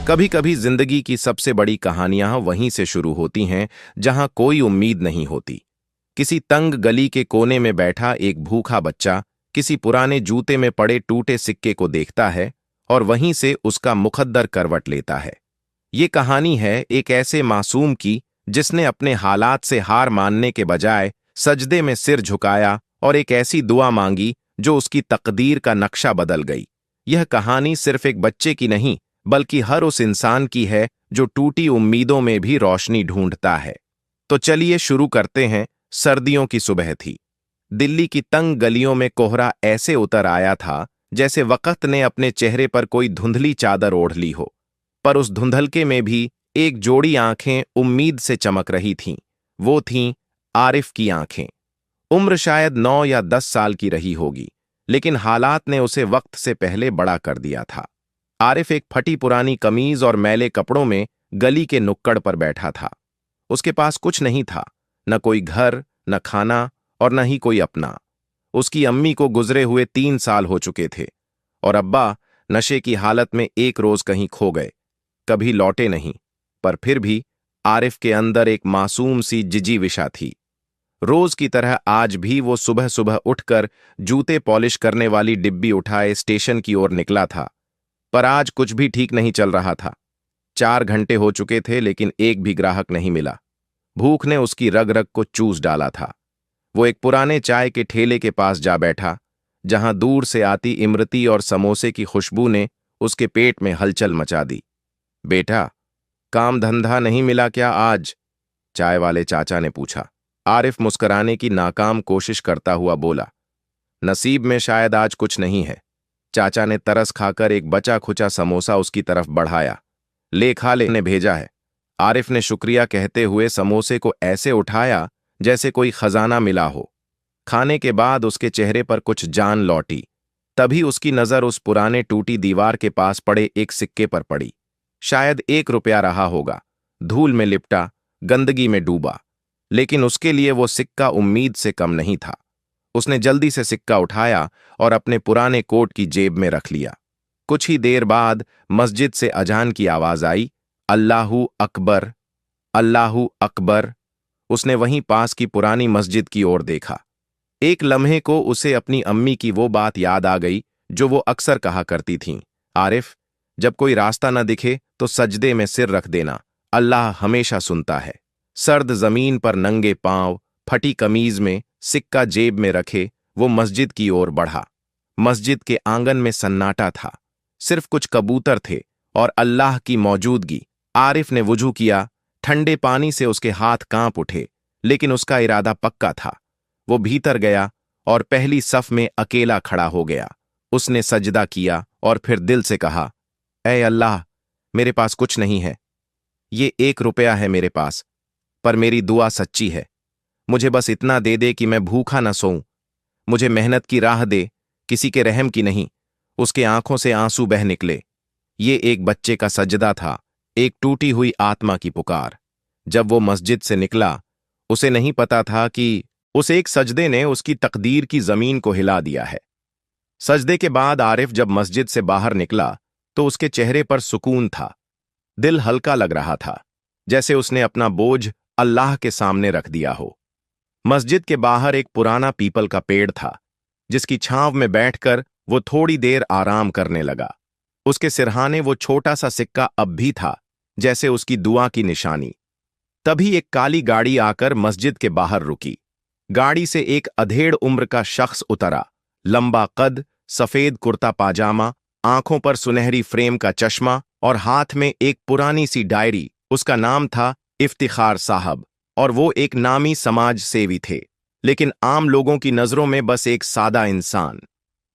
कभी कभी जिंदगी की सबसे बड़ी कहानियां वहीं से शुरू होती हैं जहां कोई उम्मीद नहीं होती। किसी तंग गली के कोने में बैठा एक भूखा बच्चा किसी पुराने जूते में पड़े टूटे सिक्के को देखता है और वहीं से उसका मुकद्दर करवट लेता है। ये कहानी है एक ऐसे मासूम की जिसने अपने हालात से हार मानने के बजाय सजदे में सिर झुकाया और एक ऐसी दुआ मांगी जो उसकी तकदीर का नक्शा बदल गई। यह कहानी सिर्फ एक बच्चे की नहीं बल्कि हर उस इंसान की है जो टूटी उम्मीदों में भी रोशनी ढूंढता है। तो चलिए शुरू करते हैं। सर्दियों की सुबह थी। दिल्ली की तंग गलियों में कोहरा ऐसे उतर आया था जैसे वक़्त ने अपने चेहरे पर कोई धुंधली चादर ओढ़ ली हो। पर उस धुंधलके में भी एक जोड़ी आंखें उम्मीद से चमक रही थीं। वो थीं आरिफ की आंखें। उम्र शायद 9 या 10 साल की रही होगी, लेकिन हालात ने उसे वक्त से पहले बड़ा कर दिया था। आरिफ एक फटी पुरानी कमीज और मैले कपड़ों में गली के नुक्कड़ पर बैठा था। उसके पास कुछ नहीं था, न कोई घर, न खाना और न ही कोई अपना। उसकी अम्मी को गुजरे हुए 3 साल हो चुके थे और अब्बा नशे की हालत में एक रोज कहीं खो गए, कभी लौटे नहीं। पर फिर भी आरिफ के अंदर एक मासूम सी जिजीविशा थी। रोज की तरह आज भी वो सुबह सुबह उठकर जूते पॉलिश करने वाली डिब्बी उठाए स्टेशन की ओर निकला था। पर आज कुछ भी ठीक नहीं चल रहा था। 4 घंटे हो चुके थे लेकिन एक भी ग्राहक नहीं मिला। भूख ने उसकी रग रग को चूस डाला था। वो एक पुराने चाय के ठेले के पास जा बैठा, जहां दूर से आती इमरती और समोसे की खुशबू ने उसके पेट में हलचल मचा दी। बेटा, काम धंधा नहीं मिला क्या आज? चाय वाले चाचा ने पूछा। आरिफ मुस्कुराने की नाकाम कोशिश करता हुआ बोला, नसीब में शायद आज कुछ नहीं है। चाचा ने तरस खाकर एक बचा खुचा समोसा उसकी तरफ बढ़ाया। ले खा ले, ने भेजा है। आरिफ ने शुक्रिया कहते हुए समोसे को ऐसे उठाया जैसे कोई खजाना मिला हो। खाने के बाद उसके चेहरे पर कुछ जान लौटी। तभी उसकी नजर उस पुराने टूटी दीवार के पास पड़े एक सिक्के पर पड़ी। शायद 1 रुपया रहा होगा, धूल में लिपटा, गंदगी में डूबा। लेकिन उसके लिए वो सिक्का उम्मीद से कम नहीं था। उसने जल्दी से सिक्का उठाया और अपने पुराने कोट की जेब में रख लिया। कुछ ही देर बाद मस्जिद से अजान की आवाज आई, अल्लाहू अकबर, अल्लाहू अकबर। उसने वहीं पास की पुरानी मस्जिद की ओर देखा। एक लम्हे को उसे अपनी अम्मी की वो बात याद आ गई जो वो अक्सर कहा करती थीं, आरिफ, जब कोई रास्ता न दिखे तो सजदे में सिर रख देना, अल्लाह हमेशा सुनता है। सर्द जमीन पर नंगे पांव, फटी कमीज में, सिक्का जेब में रखे वो मस्जिद की ओर बढ़ा। मस्जिद के आंगन में सन्नाटा था। सिर्फ कुछ कबूतर थे और अल्लाह की मौजूदगी। आरिफ ने वुजू किया। ठंडे पानी से उसके हाथ कांप उठे, लेकिन उसका इरादा पक्का था। वो भीतर गया और पहली सफ में अकेला खड़ा हो गया। उसने सजदा किया और फिर दिल से कहा, ऐ अल्लाह, मेरे पास कुछ नहीं है। ये 1 रुपया है मेरे पास, पर मेरी दुआ सच्ची है। मुझे बस इतना दे दे कि मैं भूखा न सोऊं। मुझे मेहनत की राह दे, किसी के रहम की नहीं। उसके आंखों से आंसू बह निकले। ये एक बच्चे का सजदा था, एक टूटी हुई आत्मा की पुकार। जब वो मस्जिद से निकला, उसे नहीं पता था कि उस एक सजदे ने उसकी तकदीर की जमीन को हिला दिया है। सजदे के बाद आरिफ जब मस्जिद से बाहर निकला तो उसके चेहरे पर सुकून था। दिल हल्का लग रहा था, जैसे उसने अपना बोझ अल्लाह के सामने रख दिया हो। मस्जिद के बाहर एक पुराना पीपल का पेड़ था, जिसकी छांव में बैठकर वो थोड़ी देर आराम करने लगा। उसके सिरहाने वो छोटा सा सिक्का अब भी था, जैसे उसकी दुआ की निशानी। तभी एक काली गाड़ी आकर मस्जिद के बाहर रुकी। गाड़ी से एक अधेड़ उम्र का शख्स उतरा। लंबा कद, सफेद कुर्ता पाजामा, आंखों पर सुनहरी फ्रेम का चश्मा और हाथ में एक पुरानी सी डायरी। उसका नाम था इफ्तिखार साहब और वो एक नामी समाज सेवी थे, लेकिन आम लोगों की नजरों में बस एक सादा इंसान।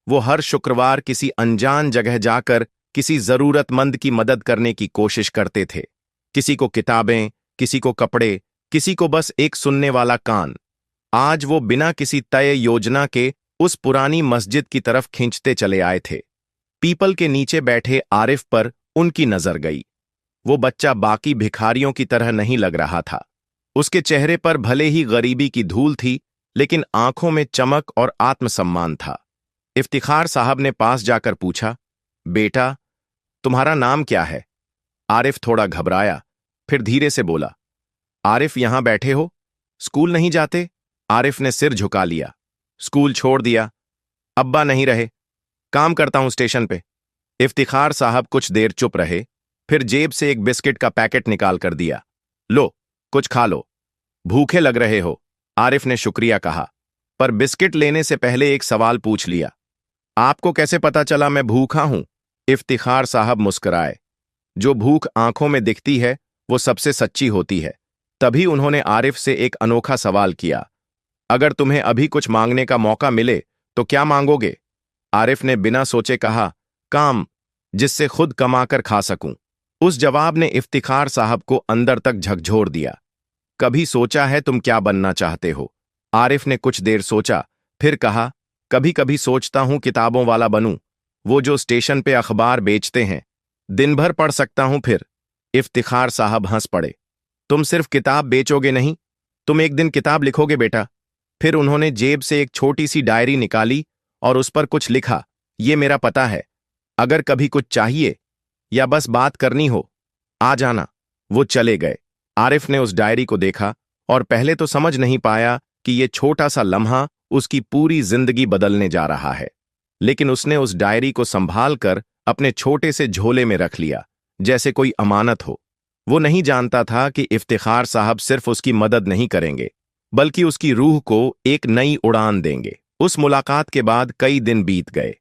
वो हर शुक्रवार किसी अनजान जगह जाकर किसी जरूरतमंद की मदद करने की कोशिश करते थे। किसी को किताबें, किसी को कपड़े, किसी को बस एक सुनने वाला कान। आज वो बिना किसी तय योजना के उस पुरानी मस्जिद की तरफ खींचते चले आए थे। पीपल के नीचे बैठे आरिफ पर उनकी नजर गई। वो बच्चा बाकी भिखारियों की तरह नहीं लग रहा था। उसके चेहरे पर भले ही गरीबी की धूल थी, लेकिन आंखों में चमक और आत्मसम्मान था। इफ्तिखार साहब ने पास जाकर पूछा, बेटा, तुम्हारा नाम क्या है? आरिफ थोड़ा घबराया, फिर धीरे से बोला, आरिफ यहां बैठे हो? स्कूल नहीं जाते? आरिफ ने सिर झुका लिया। स्कूल छोड़ दिया, अब्बा नहीं रहे, काम करता हूं स्टेशन पे। इफ्तिखार साहब कुछ देर चुप रहे, फिर जेब से एक बिस्किट का पैकेट निकाल कर दिया। लो, कुछ खा लो, भूखे लग रहे हो। आरिफ ने शुक्रिया कहा, पर बिस्किट लेने से पहले एक सवाल पूछ लिया, आपको कैसे पता चला मैं भूखा हूं? इफ्तिखार साहब मुस्कुराए। जो भूख आंखों में दिखती है वो सबसे सच्ची होती है। तभी उन्होंने आरिफ से एक अनोखा सवाल किया, अगर तुम्हें अभी कुछ मांगने का मौका मिले तो क्या मांगोगे? आरिफ ने बिना सोचे कहा, काम, जिससे खुद कमाकर खा सकूं। उस जवाब ने इफ्तिखार साहब को अंदर तक झकझोर दिया। कभी सोचा है तुम क्या बनना चाहते हो? आरिफ ने कुछ देर सोचा, फिर कहा, कभी कभी सोचता हूं किताबों वाला बनूं, वो जो स्टेशन पे अखबार बेचते हैं, दिन भर पढ़ सकता हूं फिर। इफ्तिखार साहब हंस पड़े, तुम सिर्फ किताब बेचोगे नहीं, तुम एक दिन किताब लिखोगे बेटा। फिर उन्होंने जेब से एक छोटी सी डायरी निकाली और उस पर कुछ लिखा, ये मेरा पता है, अगर कभी कुछ चाहिए या बस बात करनी हो, आ जाना। वो चले गए। आरिफ ने उस डायरी को देखा और पहले तो समझ नहीं पाया कि ये छोटा सा लम्हा उसकी पूरी जिंदगी बदलने जा रहा है, लेकिन उसने उस डायरी को संभाल कर अपने छोटे से झोले में रख लिया, जैसे कोई अमानत हो। वो नहीं जानता था कि इफ्तिखार साहब सिर्फ उसकी मदद नहीं करेंगे, बल्कि उसकी रूह को एक नई उड़ान देंगे। उस मुलाकात के बाद कई दिन बीत गए।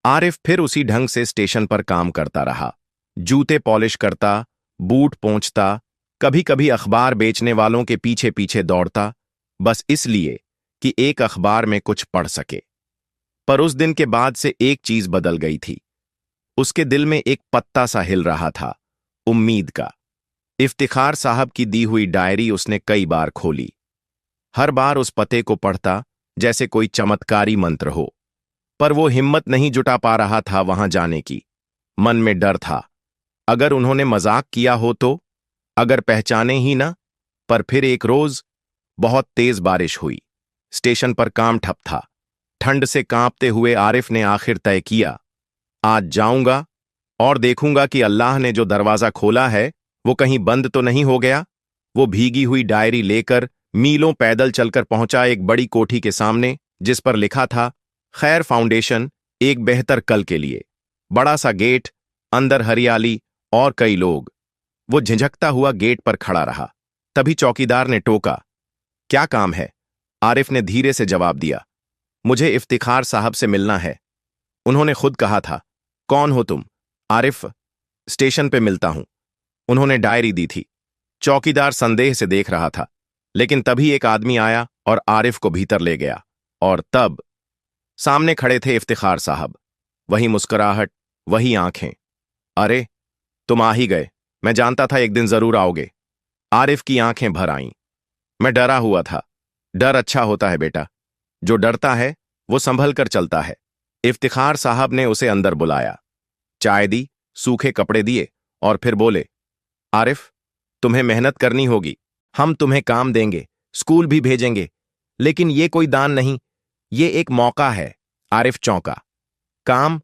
आरिफ फिर उसी ढंग से स्टेशन पर काम करता रहा, जूते पॉलिश करता, बूट पोंछता, कभी कभी अखबार बेचने वालों के पीछे पीछे दौड़ता, बस इसलिए कि एक अखबार में कुछ पढ़ सके। पर उस दिन के बाद से एक चीज बदल गई थी। उसके दिल में एक पत्ता सा हिल रहा था, उम्मीद का। इफ्तिखार साहब की दी हुई डायरी उसने कई बार खोली। हर बार उस पते को पढ़ता जैसे कोई चमत्कारी मंत्र हो, पर वो हिम्मत नहीं जुटा पा रहा था वहां जाने की। मन में डर था, अगर उन्होंने मजाक किया हो तो, अगर पहचाने ही ना। पर फिर एक रोज बहुत तेज बारिश हुई। स्टेशन पर काम ठप था। ठंड से कांपते हुए आरिफ ने आखिर तय किया, आज जाऊंगा और देखूंगा कि अल्लाह ने जो दरवाजा खोला है वो कहीं बंद तो नहीं हो गया। वो भीगी हुई डायरी लेकर मीलों पैदल चलकर पहुंचा एक बड़ी कोठी के सामने, जिस पर लिखा था, खैर फाउंडेशन, एक बेहतर कल के लिए। बड़ा सा गेट, अंदर हरियाली और कई लोग। वो झिझकता हुआ गेट पर खड़ा रहा। तभी चौकीदार ने टोका, क्या काम है? आरिफ ने धीरे से जवाब दिया, मुझे इफ्तिखार साहब से मिलना है। उन्होंने खुद कहा था, कौन हो तुम? आरिफ, स्टेशन पे मिलता हूं। उन्होंने डायरी दी थी। चौकीदार संदेह से देख रहा था, लेकिन तभी एक आदमी आया और आरिफ को भीतर ले गया। और तब सामने खड़े थे इफ्तिखार साहब। वही मुस्कुराहट, वही आंखें। अरे, तुम आ ही गए, मैं जानता था एक दिन जरूर आओगे। आरिफ की आंखें भर आईं। मैं डरा हुआ था। डर अच्छा होता है बेटा, जो डरता है वो संभल कर चलता है। इफ्तिखार साहब ने उसे अंदर बुलाया, चाय दी, सूखे कपड़े दिए और फिर बोले, आरिफ, तुम्हें मेहनत करनी होगी, हम तुम्हें काम देंगे, स्कूल भी भेजेंगे, लेकिन ये कोई दान नहीं, ये एक मौका है। आरिफ चौंका, काम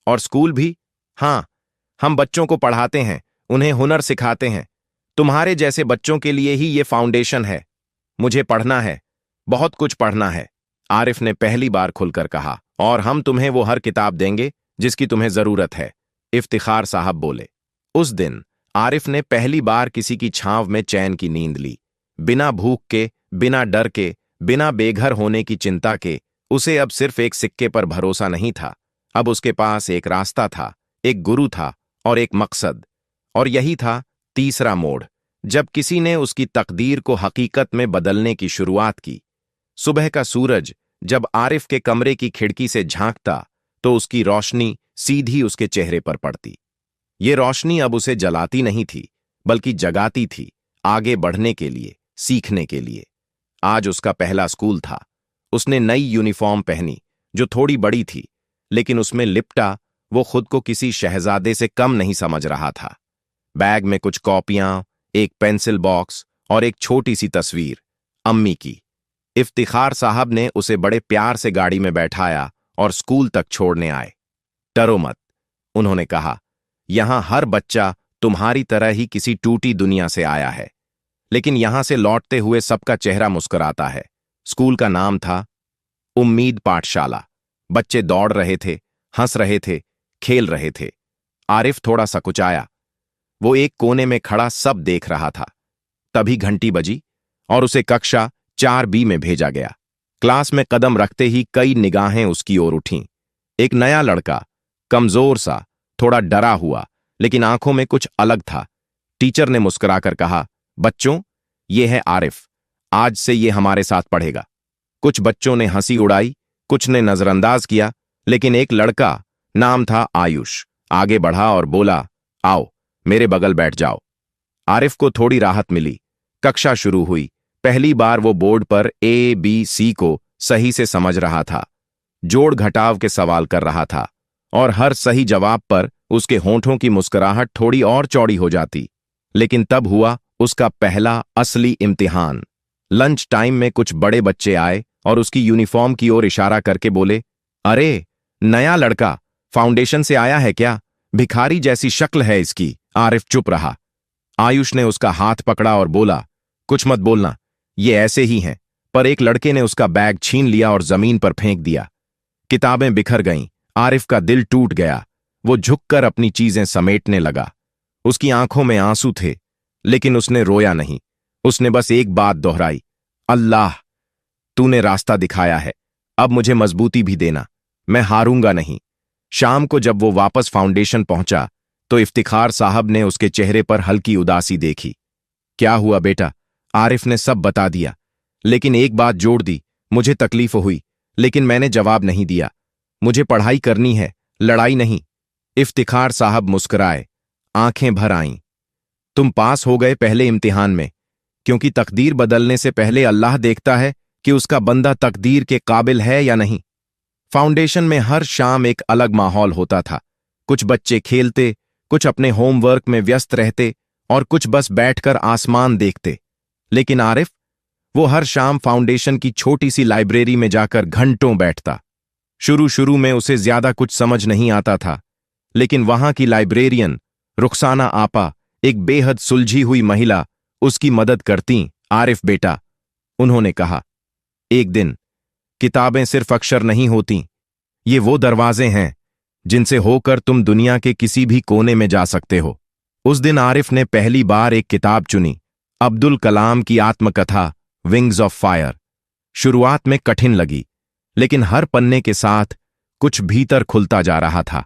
और स्कूल भी? हां, हम बच्चों को पढ़ाते हैं, उन्हें हुनर सिखाते हैं। तुम्हारे जैसे बच्चों के लिए ही ये फाउंडेशन है। मुझे पढ़ना है, बहुत कुछ पढ़ना है। आरिफ ने पहली बार खुलकर कहा, और हम तुम्हें वो हर किताब देंगे जिसकी तुम्हें जरूरत है। इफ्तिखार साहब बोले। उस दिन आरिफ ने पहली बार किसी की छांव में चैन की नींद ली। बिना भूख के, बिना डर के, बिना बेघर होने की चिंता के। उसे अब सिर्फ एक सिक्के पर भरोसा नहीं था, अब उसके पास एक रास्ता था, एक गुरु था और एक मकसद। और यही था तीसरा मोड़, जब किसी ने उसकी तकदीर को हकीकत में बदलने की शुरुआत की। सुबह का सूरज जब आरिफ के कमरे की खिड़की से झांकता तो उसकी रोशनी सीधी उसके चेहरे पर पड़ती। ये रोशनी अब उसे जलाती नहीं थी, बल्कि जगाती थी, आगे बढ़ने के लिए, सीखने के लिए। आज उसका पहला स्कूल था। उसने नई यूनिफॉर्म पहनी, जो थोड़ी बड़ी थी, लेकिन उसमें लिपटा वो खुद को किसी शहजादे से कम नहीं समझ रहा था। बैग में कुछ कॉपियां, एक पेंसिल बॉक्स और एक छोटी सी तस्वीर, अम्मी की। इफ्तिखार साहब ने उसे बड़े प्यार से गाड़ी में बैठाया और स्कूल तक छोड़ने आए। डरो मत, उन्होंने कहा, यहां हर बच्चा तुम्हारी तरह ही किसी टूटी दुनिया से आया है। लेकिन यहां से लौटते हुए सबका चेहरा मुस्कुराता है। स्कूल का नाम था उम्मीद पाठशाला। बच्चे दौड़ रहे थे, हंस रहे थे, खेल रहे थे। आरिफ थोड़ा सकुचाया। वो एक कोने में खड़ा सब देख रहा था। तभी घंटी बजी और उसे कक्षा 4B में भेजा गया। क्लास में कदम रखते ही कई निगाहें उसकी ओर उठीं। एक नया लड़का, कमजोर सा, थोड़ा डरा हुआ, लेकिन आंखों में कुछ अलग था। टीचर ने मुस्कुराकर कहा, बच्चों, ये है आरिफ। आज से ये हमारे साथ पढ़ेगा। कुछ बच्चों ने हंसी उड़ाई, कुछ ने नजरअंदाज किया, लेकिन एक लड़का, नाम था आयुष, आगे बढ़ा और बोला, आओ मेरे बगल बैठ जाओ। आरिफ को थोड़ी राहत मिली। कक्षा शुरू हुई। पहली बार वो बोर्ड पर ABC को सही से समझ रहा था, जोड़ घटाव के सवाल कर रहा था, और हर सही जवाब पर उसके होंठों की मुस्कुराहट थोड़ी और चौड़ी हो जाती। लेकिन तब हुआ उसका पहला असली इम्तिहान। लंच टाइम में कुछ बड़े बच्चे आए और उसकी यूनिफॉर्म की ओर इशारा करके बोले, अरे नया लड़का, फाउंडेशन से आया है क्या? भिखारी जैसी शक्ल है इसकी। आरिफ चुप रहा। आयुष ने उसका हाथ पकड़ा और बोला, कुछ मत बोलना, ये ऐसे ही हैं। पर एक लड़के ने उसका बैग छीन लिया और जमीन पर फेंक दिया। किताबें बिखर गईं। आरिफ का दिल टूट गया। वो झुककर अपनी चीजें समेटने लगा। उसकी आंखों में आंसू थे, लेकिन उसने रोया नहीं। उसने बस एक बात दोहराई, अल्लाह, तूने रास्ता दिखाया है, अब मुझे मजबूती भी देना, मैं हारूंगा नहीं। शाम को जब वो वापस फाउंडेशन पहुंचा तो इफ्तिखार साहब ने उसके चेहरे पर हल्की उदासी देखी। क्या हुआ बेटा? आरिफ ने सब बता दिया, लेकिन एक बात जोड़ दी, मुझे तकलीफ हुई, लेकिन मैंने जवाब नहीं दिया। मुझे पढ़ाई करनी है, लड़ाई नहीं। इफ्तिखार साहब मुस्कुराए, आंखें भर आईं। तुम पास हो गए पहले इम्तिहान में, क्योंकि तकदीर बदलने से पहले अल्लाह देखता है कि उसका बंदा तकदीर के काबिल है या नहीं। फाउंडेशन में हर शाम एक अलग माहौल होता था। कुछ बच्चे खेलते, कुछ अपने होमवर्क में व्यस्त रहते और कुछ बस बैठकर आसमान देखते। लेकिन आरिफ, वो हर शाम फाउंडेशन की छोटी सी लाइब्रेरी में जाकर घंटों बैठता। शुरू में उसे ज्यादा कुछ समझ नहीं आता था, लेकिन वहां की लाइब्रेरियन रुखसाना आपा, एक बेहद सुलझी हुई महिला, उसकी मदद करती। आरिफ बेटा, उन्होंने कहा, एक दिन, किताबें सिर्फ अक्षर नहीं होती, ये वो दरवाजे हैं जिनसे होकर तुम दुनिया के किसी भी कोने में जा सकते हो। उस दिन आरिफ ने पहली बार एक किताब चुनी, अब्दुल कलाम की आत्मकथा विंग्स ऑफ फायर। शुरुआत में कठिन लगी, लेकिन हर पन्ने के साथ कुछ भीतर खुलता जा रहा था।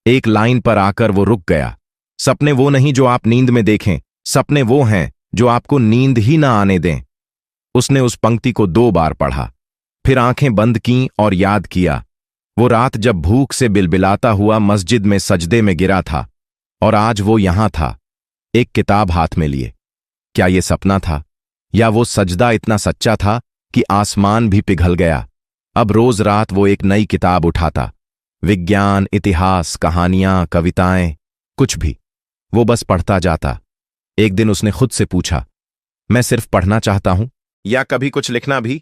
एक लाइन पर आकर वो रुक गया। सपने वो नहीं जो आप नींद में देखें, सपने वो हैं जो आपको नींद ही ना आने दें। उसने उस पंक्ति को 2 बार पढ़ा, फिर आंखें बंद कीं और याद किया, वो रात जब भूख से बिलबिलाता हुआ मस्जिद में सजदे में गिरा था, और आज वो यहां था, एक किताब हाथ में लिए। क्या ये सपना था, या वो सजदा इतना सच्चा था कि आसमान भी पिघल गया? अब रोज रात वो एक नई किताब उठाता, विज्ञान, इतिहास, कहानियां, कविताएं, कुछ भी। वो बस पढ़ता जाता। एक दिन उसने खुद से पूछा, मैं सिर्फ पढ़ना चाहता हूं या कभी कुछ लिखना भी?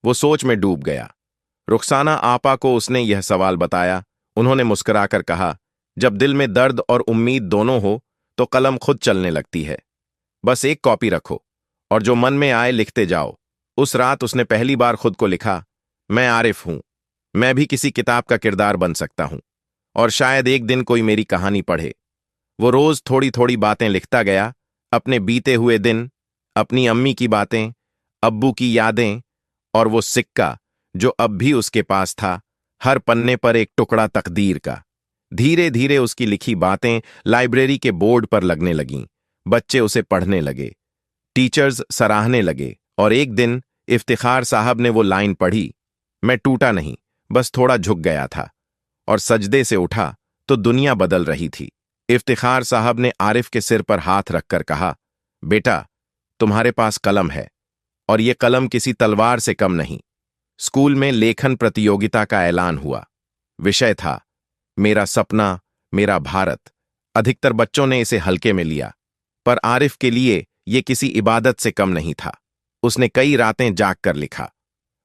वो सोच में डूब गया। रुखसाना आपा को उसने यह सवाल बताया। उन्होंने मुस्कुराकर कहा, जब दिल में दर्द और उम्मीद दोनों हो तो कलम खुद चलने लगती है। बस एक कॉपी रखो और जो मन में आए लिखते जाओ। उस रात उसने पहली बार खुद को लिखा, मैं आरिफ हूं, मैं भी किसी किताब का किरदार बन सकता हूं, और शायद एक दिन कोई मेरी कहानी पढ़े। वो रोज थोड़ी थोड़ी बातें लिखता गया, अपने बीते हुए दिन, अपनी अम्मी की बातें, अब्बू की यादें, और वो सिक्का जो अब भी उसके पास था, हर पन्ने पर एक टुकड़ा तकदीर का। धीरे धीरे उसकी लिखी बातें लाइब्रेरी के बोर्ड पर लगने लगीं। बच्चे उसे पढ़ने लगे, टीचर्स सराहने लगे, और एक दिन इफ्तिखार साहब ने वो लाइन पढ़ी, मैं टूटा नहीं, बस थोड़ा झुक गया था, और सजदे से उठा तो दुनिया बदल रही थी। इफ्तिखार साहब ने आरिफ के सिर पर हाथ रखकर कहा, बेटा, तुम्हारे पास कलम है, और ये कलम किसी तलवार से कम नहीं। स्कूल में लेखन प्रतियोगिता का ऐलान हुआ। विषय था, मेरा सपना, मेरा भारत। अधिकतर बच्चों ने इसे हल्के में लिया, पर आरिफ के लिए ये किसी इबादत से कम नहीं था। उसने कई रातें जाग कर लिखा।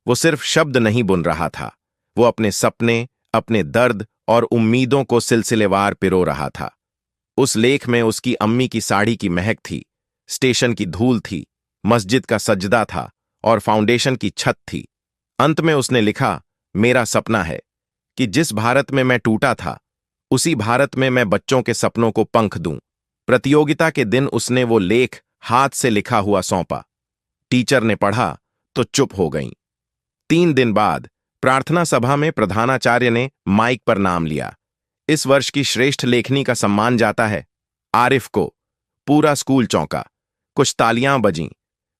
वो सिर्फ शब्द नहीं बुन रहा था, वो अपने सपने, अपने दर्द और उम्मीदों को सिलसिलेवार पिरो रहा था। उस लेख में उसकी अम्मी की साड़ी की महक थी, स्टेशन की धूल थी, मस्जिद का सजदा था और फाउंडेशन की छत थी। अंत में उसने लिखा, मेरा सपना है कि जिस भारत में मैं टूटा था उसी भारत में मैं बच्चों के सपनों को पंख दूं। प्रतियोगिता के दिन उसने वो लेख हाथ से लिखा हुआ सौंपा। टीचर ने पढ़ा तो चुप हो गईं। 3 दिन बाद प्रार्थना सभा में प्रधानाचार्य ने माइक पर नाम लिया। इस वर्ष की श्रेष्ठ लेखनी का सम्मान जाता है आरिफ को। पूरा स्कूल चौंका। कुछ तालियां बजीं,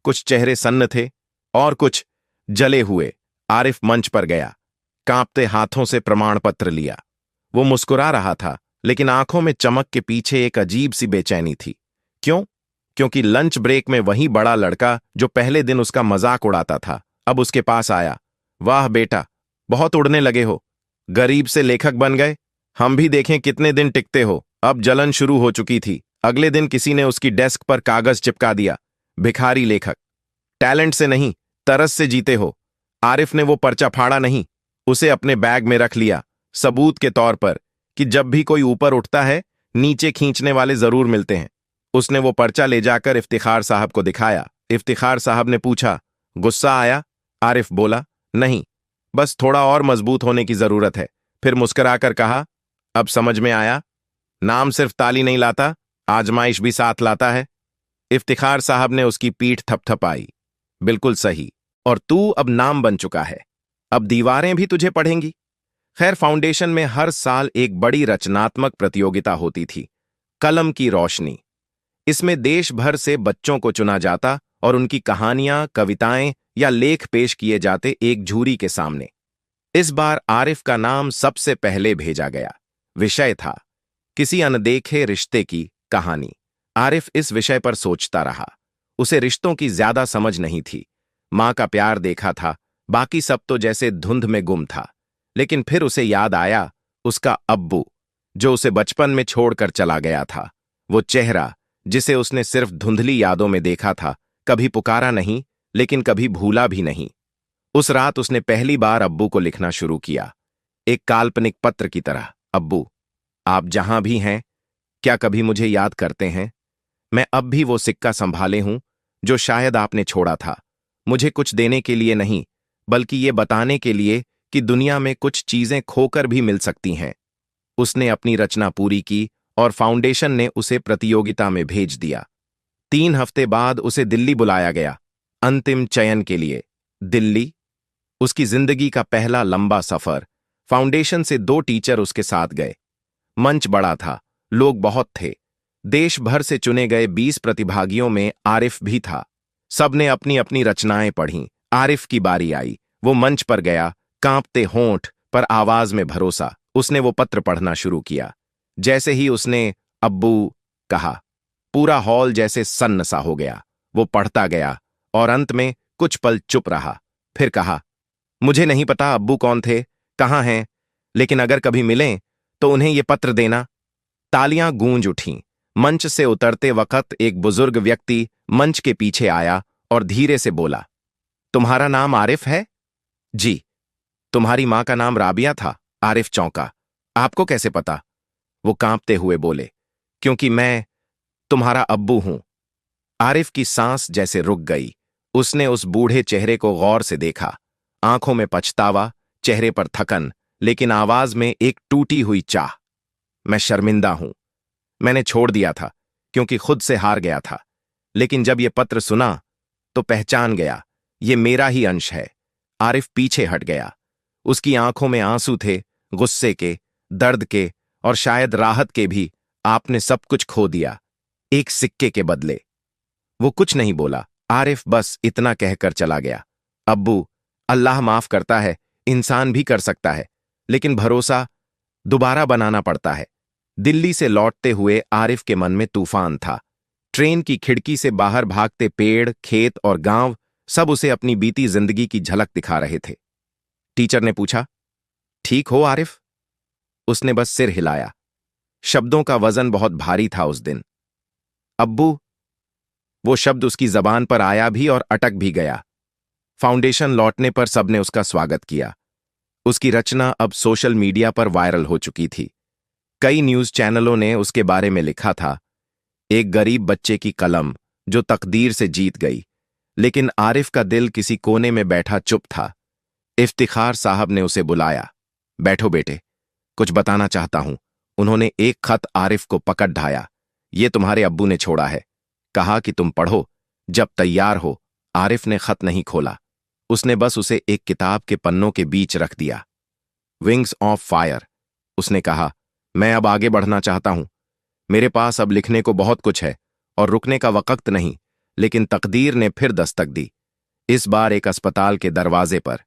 कुछ चेहरे सन्न थे और कुछ जले हुए। आरिफ मंच पर गया, कांपते हाथों से प्रमाण पत्र लिया। वो मुस्कुरा रहा था, लेकिन आंखों में चमक के पीछे एक अजीब सी बेचैनी थी। क्यों? क्योंकि लंच ब्रेक में वही बड़ा लड़का जो पहले दिन उसका मजाक उड़ाता था, अब उसके पास आया। वाह बेटा, बहुत उड़ने लगे हो। गरीब से लेखक बन गए। हम भी देखें कितने दिन टिकते हो। अब जलन शुरू हो चुकी थी। अगले दिन किसी ने उसकी डेस्क पर कागज चिपका दिया, भिखारी लेखक। टैलेंट से नहीं, तरस से जीते हो। आरिफ ने वो पर्चा फाड़ा नहीं, उसे अपने बैग में रख लिया, सबूत के तौर पर कि जब भी कोई ऊपर उठता है नीचे खींचने वाले जरूर मिलते हैं। उसने वो पर्चा ले जाकर इफ्तिखार साहब को दिखाया। इफ्तिखार साहब ने पूछा, गुस्सा आया? आरिफ बोला, नहीं, बस थोड़ा और मजबूत होने की जरूरत है। फिर मुस्कुराकर कहा, अब समझ में आया, नाम सिर्फ ताली नहीं लाता, आजमाइश भी साथ लाता है। इफ्तिखार साहब ने उसकी पीठ थपथपाई। बिल्कुल सही, और तू अब नाम बन चुका है, अब दीवारें भी तुझे पढ़ेंगी। खैर, फाउंडेशन में हर साल एक बड़ी रचनात्मक प्रतियोगिता होती थी, कलम की रोशनी। इसमें देश भर से बच्चों को चुना जाता और उनकी कहानियां, कविताएं या लेख पेश किए जाते एक झूरी के सामने। इस बार आरिफ का नाम सबसे पहले भेजा गया। विषय था किसी अनदेखे रिश्ते की कहानी। आरिफ इस विषय पर सोचता रहा। उसे रिश्तों की ज्यादा समझ नहीं थी। मां का प्यार देखा था, बाकी सब तो जैसे धुंध में गुम था। लेकिन फिर उसे याद आया उसका अब्बू, जो उसे बचपन में छोड़कर चला गया था। वो चेहरा जिसे उसने सिर्फ धुंधली यादों में देखा था, कभी पुकारा नहीं, लेकिन कभी भूला भी नहीं। उस रात उसने पहली बार अब्बू को लिखना शुरू किया, एक काल्पनिक पत्र की तरह। अब्बू, आप जहां भी हैं, क्या कभी मुझे याद करते हैं? मैं अब भी वो सिक्का संभाले हूं जो शायद आपने छोड़ा था। मुझे कुछ देने के लिए नहीं, बल्कि ये बताने के लिए कि दुनिया में कुछ चीजें खोकर भी मिल सकती हैं। उसने अपनी रचना पूरी की और फाउंडेशन ने उसे प्रतियोगिता में भेज दिया। 3 हफ्ते बाद उसे दिल्ली बुलाया गया, अंतिम चयन के लिए। दिल्ली, उसकी जिंदगी का पहला लंबा सफर। फाउंडेशन से 2 टीचर उसके साथ गए। मंच बड़ा था, लोग बहुत थे। देश भर से चुने गए 20 प्रतिभागियों में आरिफ भी था। सबने अपनी अपनी रचनाएं पढ़ीं। आरिफ की बारी आई। वो मंच पर गया, कांपते होंठ पर आवाज में भरोसा। उसने वो पत्र पढ़ना शुरू किया। जैसे ही उसने अब्बू कहा, पूरा हॉल जैसे सन्न सा हो गया। वो पढ़ता गया और अंत में कुछ पल चुप रहा, फिर कहा, मुझे नहीं पता अब्बू कौन थे, कहाँ हैं, लेकिन अगर कभी मिलें तो उन्हें ये पत्र देना। तालियां गूंज उठीं। मंच से उतरते वक्त एक बुजुर्ग व्यक्ति मंच के पीछे आया और धीरे से बोला, तुम्हारा नाम आरिफ है? जी। तुम्हारी मां का नाम राबिया था? आरिफ चौंका। आपको कैसे पता? वो कांपते हुए बोले, क्योंकि मैं तुम्हारा अब्बू हूं। आरिफ की सांस जैसे रुक गई। उसने उस बूढ़े चेहरे को गौर से देखा। आंखों में पछतावा, चेहरे पर थकन, लेकिन आवाज में एक टूटी हुई चाह। मैं शर्मिंदा हूं। मैंने छोड़ दिया था क्योंकि खुद से हार गया था, लेकिन जब ये पत्र सुना तो पहचान गया, ये मेरा ही अंश है। आरिफ पीछे हट गया। उसकी आंखों में आंसू थे, गुस्से के, दर्द के और शायद राहत के भी। आपने सब कुछ खो दिया, एक सिक्के के बदले। वो कुछ नहीं बोला। आरिफ बस इतना कहकर चला गया, अब्बू, अल्लाह माफ करता है, इंसान भी कर सकता है, लेकिन भरोसा दोबारा बनाना पड़ता है। दिल्ली से लौटते हुए आरिफ के मन में तूफान था। ट्रेन की खिड़की से बाहर भागते पेड़, खेत और गांव सब उसे अपनी बीती जिंदगी की झलक दिखा रहे थे। टीचर ने पूछा, ठीक हो आरिफ? उसने बस सिर हिलाया। शब्दों का वजन बहुत भारी था उस दिन। अब्बू, वो शब्द उसकी जबान पर आया भी और अटक भी गया। फाउंडेशन लौटने पर सबने उसका स्वागत किया। उसकी रचना अब सोशल मीडिया पर वायरल हो चुकी थी। कई न्यूज चैनलों ने उसके बारे में लिखा था, एक गरीब बच्चे की कलम जो तकदीर से जीत गई। लेकिन आरिफ का दिल किसी कोने में बैठा चुप था। इफ्तिखार साहब ने उसे बुलाया। बैठो बेटे, कुछ बताना चाहता हूं। उन्होंने एक खत आरिफ को पकड़ ढाया। ये तुम्हारे अब्बू ने छोड़ा है, कहा कि तुम पढ़ो, जब तैयार हो। आरिफ ने खत नहीं खोला, उसने बस उसे एक किताब के पन्नों के बीच रख दिया। विंग्स ऑफ फायर, उसने कहा, मैं अब आगे बढ़ना चाहता हूं। मेरे पास अब लिखने को बहुत कुछ है और रुकने का वक्त नहीं। लेकिन तकदीर ने फिर दस्तक दी, इस बार एक अस्पताल के दरवाजे पर।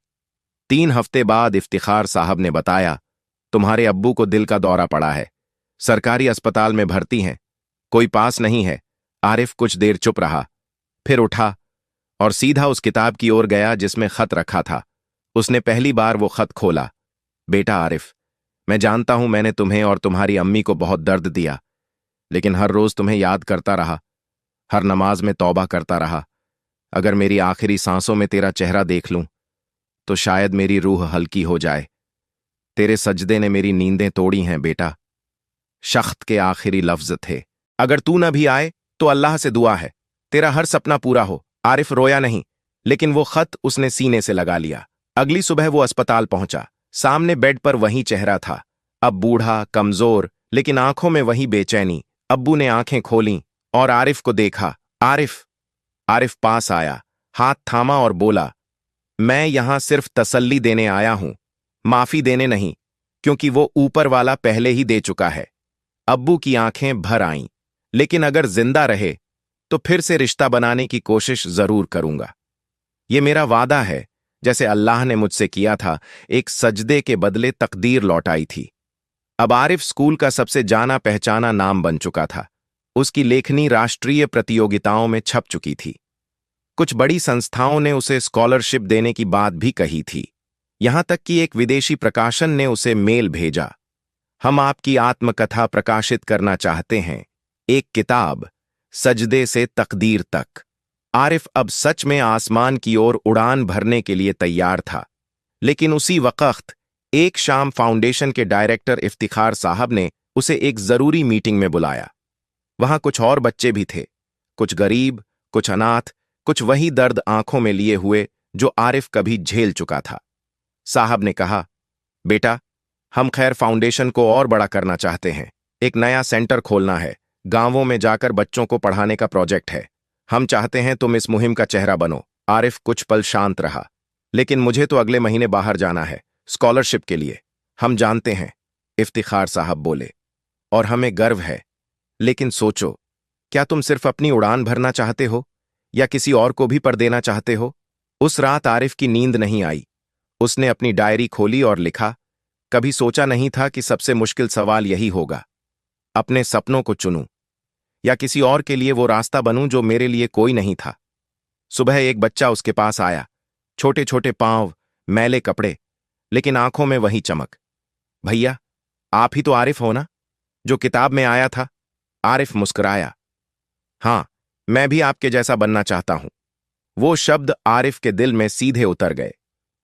3 हफ्ते बाद इफ्तिखार साहब ने बताया, तुम्हारे अब्बू को दिल का दौरा पड़ा है, सरकारी अस्पताल में भर्ती हैं, कोई पास नहीं है। आरिफ कुछ देर चुप रहा, फिर उठा और सीधा उस किताब की ओर गया जिसमें खत रखा था। उसने पहली बार वो खत खोला। बेटा आरिफ, मैं जानता हूं मैंने तुम्हें और तुम्हारी अम्मी को बहुत दर्द दिया, लेकिन हर रोज तुम्हें याद करता रहा, हर नमाज में तौबा करता रहा। अगर मेरी आखिरी सांसों में तेरा चेहरा देख लूं तो शायद मेरी रूह हल्की हो जाए। तेरे सजदे ने मेरी नींदें तोड़ी हैं बेटा। शख्त के आखिरी लफ्ज थे। अगर तू न भी आए तो अल्लाह से दुआ है तेरा हर सपना पूरा हो। आरिफ रोया नहीं, लेकिन वो खत उसने सीने से लगा लिया। अगली सुबह वो अस्पताल पहुंचा। सामने बेड पर वही चेहरा था, अब बूढ़ा, कमजोर, लेकिन आंखों में वही बेचैनी। अब्बू ने आंखें खोलीं और आरिफ को देखा। आरिफ। आरिफ पास आया, हाथ थामा और बोला, मैं यहां सिर्फ तसल्ली देने आया हूं, माफी देने नहीं, क्योंकि वो ऊपर वाला पहले ही दे चुका है। अब्बू की आंखें भर आईं। लेकिन अगर जिंदा रहे तो फिर से रिश्ता बनाने की कोशिश जरूर करूंगा। ये मेरा वादा है, जैसे अल्लाह ने मुझसे किया था। एक सजदे के बदले तकदीर लौटाई थी। अब आरिफ स्कूल का सबसे जाना पहचाना नाम बन चुका था। उसकी लेखनी राष्ट्रीय प्रतियोगिताओं में छप चुकी थी। कुछ बड़ी संस्थाओं ने उसे स्कॉलरशिप देने की बात भी कही थी। यहां तक कि एक विदेशी प्रकाशन ने उसे मेल भेजा, हम आपकी आत्मकथा प्रकाशित करना चाहते हैं, एक किताब, सजदे से तकदीर तक। आरिफ अब सच में आसमान की ओर उड़ान भरने के लिए तैयार था। लेकिन उसी वक्त एक शाम फाउंडेशन के डायरेक्टर इफ्तिखार साहब ने उसे एक जरूरी मीटिंग में बुलाया। वहां कुछ और बच्चे भी थे, कुछ गरीब, कुछ अनाथ, कुछ वही दर्द आंखों में लिए हुए जो आरिफ कभी झेल चुका था। साहब ने कहा, बेटा, हम खैर फाउंडेशन को और बड़ा करना चाहते हैं। एक नया सेंटर खोलना है, गांवों में जाकर बच्चों को पढ़ाने का प्रोजेक्ट है। हम चाहते हैं तुम इस मुहिम का चेहरा बनो। आरिफ कुछ पल शांत रहा। लेकिन मुझे तो अगले महीने बाहर जाना है, स्कॉलरशिप के लिए। हम जानते हैं, इफ्तिखार साहब बोले, और हमें गर्व है। लेकिन सोचो, क्या तुम सिर्फ अपनी उड़ान भरना चाहते हो या किसी और को भी पर देना चाहते हो? उस रात आरिफ की नींद नहीं आई। उसने अपनी डायरी खोली और लिखा, कभी सोचा नहीं था कि सबसे मुश्किल सवाल यही होगा। अपने सपनों को चुनूं या किसी और के लिए वो रास्ता बनूं जो मेरे लिए कोई नहीं था। सुबह एक बच्चा उसके पास आया, छोटे छोटे पांव, मैले कपड़े, लेकिन आंखों में वही चमक। भैया, आप ही तो आरिफ हो ना, जो किताब में आया था? आरिफ मुस्कुराया, हां, मैं भी आपके जैसा बनना चाहता हूं। वो शब्द आरिफ के दिल में सीधे उतर गए।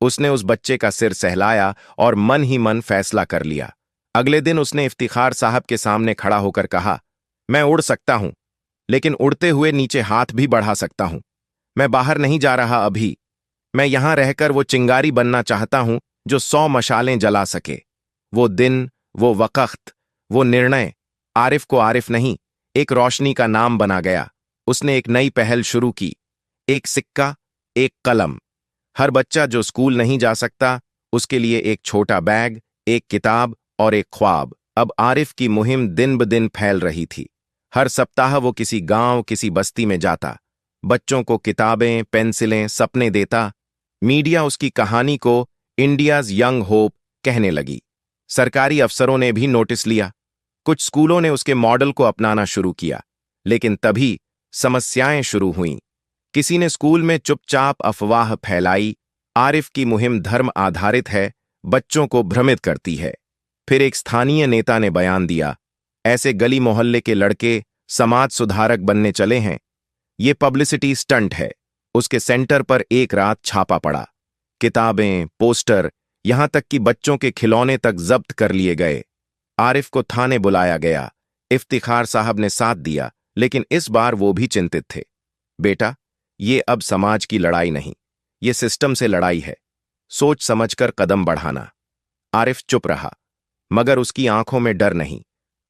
उसने उस बच्चे का सिर सहलाया और मन ही मन फैसला कर लिया। अगले दिन उसने इफ्तिखार साहब के सामने खड़ा होकर कहा, मैं उड़ सकता हूं, लेकिन उड़ते हुए नीचे हाथ भी बढ़ा सकता हूं। मैं बाहर नहीं जा रहा अभी। मैं यहां रहकर वो चिंगारी बनना चाहता हूं जो 100 मशालें जला सके। वो दिन, वो वक्त, वो निर्णय आरिफ को आरिफ नहीं, एक रोशनी का नाम बना गया। उसने एक नई पहल शुरू की, एक सिक्का, एक कलम। हर बच्चा जो स्कूल नहीं जा सकता, उसके लिए एक छोटा बैग, एक किताब और एक ख्वाब। अब आरिफ की मुहिम दिन ब दिन फैल रही थी। हर सप्ताह वो किसी गांव, किसी बस्ती में जाता, बच्चों को किताबें, पेंसिलें, सपने देता। मीडिया उसकी कहानी को इंडियाज यंग होप कहने लगी। सरकारी अफसरों ने भी नोटिस लिया। कुछ स्कूलों ने उसके मॉडल को अपनाना शुरू किया। लेकिन तभी समस्याएं शुरू हुईं। किसी ने स्कूल में चुपचाप अफवाह फैलाई, आरिफ की मुहिम धर्म आधारित है, बच्चों को भ्रमित करती है। फिर एक स्थानीय नेता ने बयान दिया, ऐसे गली मोहल्ले के लड़के समाज सुधारक बनने चले हैं, ये पब्लिसिटी स्टंट है। उसके सेंटर पर एक रात छापा पड़ा। किताबें, पोस्टर, यहां तक कि बच्चों के खिलौने तक जब्त कर लिए गए। आरिफ को थाने बुलाया गया। इफ्तिखार साहब ने साथ दिया, लेकिन इस बार वो भी चिंतित थे। बेटा, ये अब समाज की लड़ाई नहीं, ये सिस्टम से लड़ाई है। सोच समझकर कदम बढ़ाना। आरिफ चुप रहा, मगर उसकी आंखों में डर नहीं,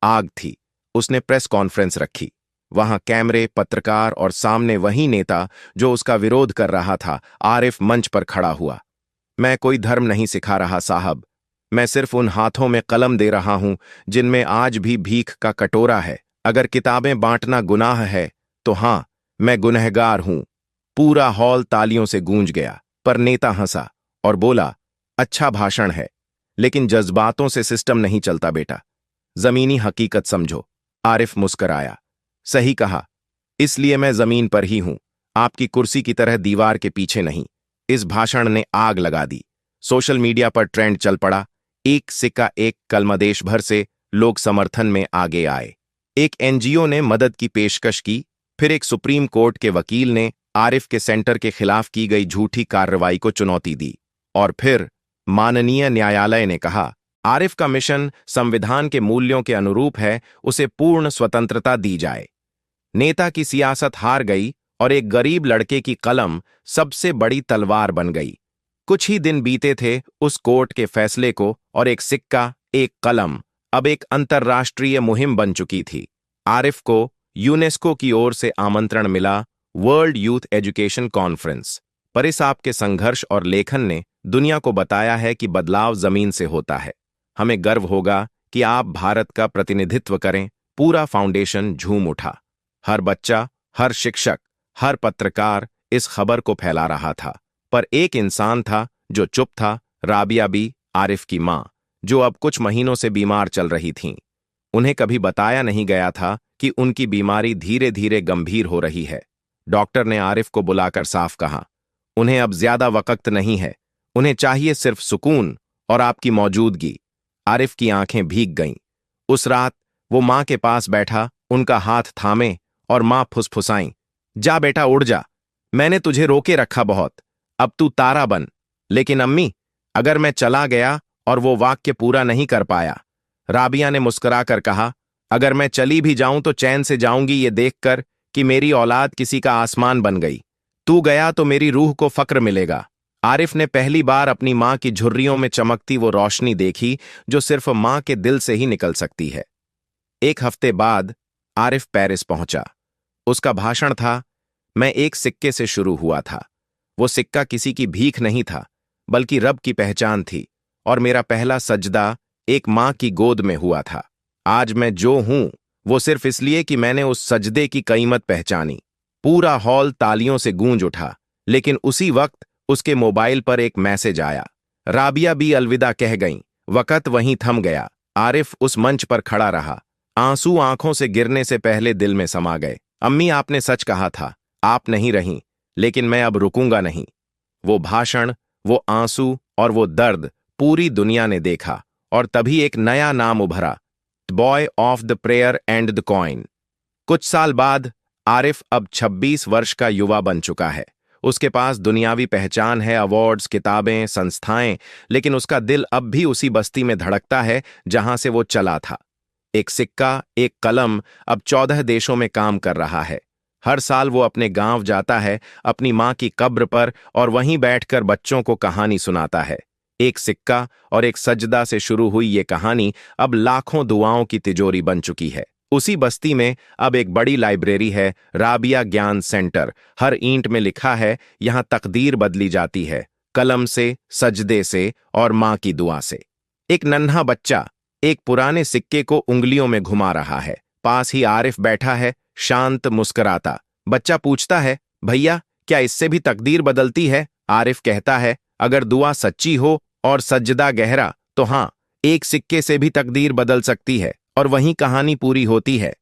आग थी। उसने प्रेस कॉन्फ्रेंस रखी। वहां कैमरे, पत्रकार और सामने वही नेता जो उसका विरोध कर रहा था। आरिफ मंच पर खड़ा हुआ। मैं कोई धर्म नहीं सिखा रहा साहब, मैं सिर्फ उन हाथों में कलम दे रहा हूं जिनमें आज भी भीख का कटोरा है। अगर किताबें बांटना गुनाह है तो हां, मैं गुनहगार हूं। पूरा हॉल तालियों से गूंज गया, पर नेता हंसा और बोला, अच्छा भाषण है, लेकिन जज्बातों से सिस्टम नहीं चलता बेटा, जमीनी हकीकत समझो। आरिफ मुस्कराया। सही कहा, इसलिए मैं जमीन पर ही हूं, आपकी कुर्सी की तरह दीवार के पीछे नहीं। इस भाषण ने आग लगा दी। सोशल मीडिया पर ट्रेंड चल पड़ा। एक सिक्का एक कलमा, देश भर से लोग समर्थन में आगे आए। एक एनजीओ ने मदद की पेशकश की, फिर एक सुप्रीम कोर्ट के वकील ने आरिफ के सेंटर के खिलाफ की गई झूठी कार्रवाई को चुनौती दी, और फिर माननीय न्यायालय ने कहा, आरिफ का मिशन संविधान के मूल्यों के अनुरूप है, उसे पूर्ण स्वतंत्रता दी जाए। नेता की सियासत हार गई और एक गरीब लड़के की कलम सबसे बड़ी तलवार बन गई। कुछ ही दिन बीते थे उस कोर्ट के फैसले को, और एक सिक्का एक कलम अब एक अंतर्राष्ट्रीय मुहिम बन चुकी थी। आरिफ को यूनेस्को की ओर से आमंत्रण मिला, वर्ल्ड यूथ एजुकेशन कॉन्फ्रेंस। पर इस आपके संघर्ष और लेखन ने दुनिया को बताया है कि बदलाव जमीन से होता है। हमें गर्व होगा कि आप भारत का प्रतिनिधित्व करें। पूरा फाउंडेशन झूम उठा। हर बच्चा, हर शिक्षक, हर पत्रकार इस खबर को फैला रहा था। पर एक इंसान था जो चुप था, राबिया बी, आरिफ की मां, जो अब कुछ महीनों से बीमार चल रही थीं। उन्हें कभी बताया नहीं गया था कि उनकी बीमारी धीरे धीरे गंभीर हो रही है। डॉक्टर ने आरिफ को बुलाकर साफ कहा, उन्हें अब ज्यादा वक्त नहीं है, उन्हें चाहिए सिर्फ सुकून और आपकी मौजूदगी। आरिफ की आंखें भीग गईं। उस रात वो मां के पास बैठा, उनका हाथ थामे, और मां फुसफुसाईं, जा बेटा उड़ जा, मैंने तुझे रोके रखा बहुत, अब तू तारा बन। लेकिन अम्मी, अगर मैं चला गया, और वो वाक्य पूरा नहीं कर पाया। राबिया ने मुस्कुराकर कहा, अगर मैं चली भी जाऊं तो चैन से जाऊंगी ये देखकर कि मेरी औलाद किसी का आसमान बन गई। तू गया तो मेरी रूह को फक्र मिलेगा। आरिफ ने पहली बार अपनी मां की झुर्रियों में चमकती वो रोशनी देखी जो सिर्फ मां के दिल से ही निकल सकती है। एक हफ्ते बाद आरिफ पेरिस पहुंचा। उसका भाषण था, मैं एक सिक्के से शुरू हुआ था। वो सिक्का किसी की भीख नहीं था, बल्कि रब की पहचान थी, और मेरा पहला सजदा एक मां की गोद में हुआ था। आज मैं जो हूं वो सिर्फ इसलिए कि मैंने उस सजदे की कीमत पहचानी। पूरा हॉल तालियों से गूंज उठा, लेकिन उसी वक्त उसके मोबाइल पर एक मैसेज आया। राबिया भी अलविदा कह गईं। वक्त वहीं थम गया। आरिफ उस मंच पर खड़ा रहा। आंसू आंखों से गिरने से पहले दिल में समा गए। अम्मी, आपने सच कहा था, आप नहीं रहीं, लेकिन मैं अब रुकूंगा नहीं। वो भाषण, वो आंसू और वो दर्द पूरी दुनिया ने देखा, और तभी एक नया नाम उभरा, boy of the prayer and the coin. कुछ साल बाद आरिफ अब 26 वर्ष का युवा बन चुका है। उसके पास दुनियावी पहचान है, अवार्ड्स, किताबें, संस्थाएं, लेकिन उसका दिल अब भी उसी बस्ती में धड़कता है जहां से वो चला था। एक सिक्का, एक कलम अब 14 देशों में काम कर रहा है। हर साल वो अपने गांव जाता है, अपनी मां की कब्र पर, और वहीं बैठकर बच्चों को कहानी सुनाता है। एक सिक्का और एक सजदा से शुरू हुई ये कहानी अब लाखों दुआओं की तिजोरी बन चुकी है। उसी बस्ती में अब एक बड़ी लाइब्रेरी है, राबिया ज्ञान सेंटर। हर ईंट में लिखा है, यहां तकदीर बदली जाती है, कलम से, सजदे से और मां की दुआ से। एक नन्हा बच्चा एक पुराने सिक्के को उंगलियों में घुमा रहा है। पास ही आरिफ बैठा है, शांत, मुस्कुराता। बच्चा पूछता है, भैया, क्या इससे भी तकदीर बदलती है? आरिफ कहता है, अगर दुआ सच्ची हो और सजदा गहरा तो हां, एक सिक्के से भी तकदीर बदल सकती है। और वहीं कहानी पूरी होती है।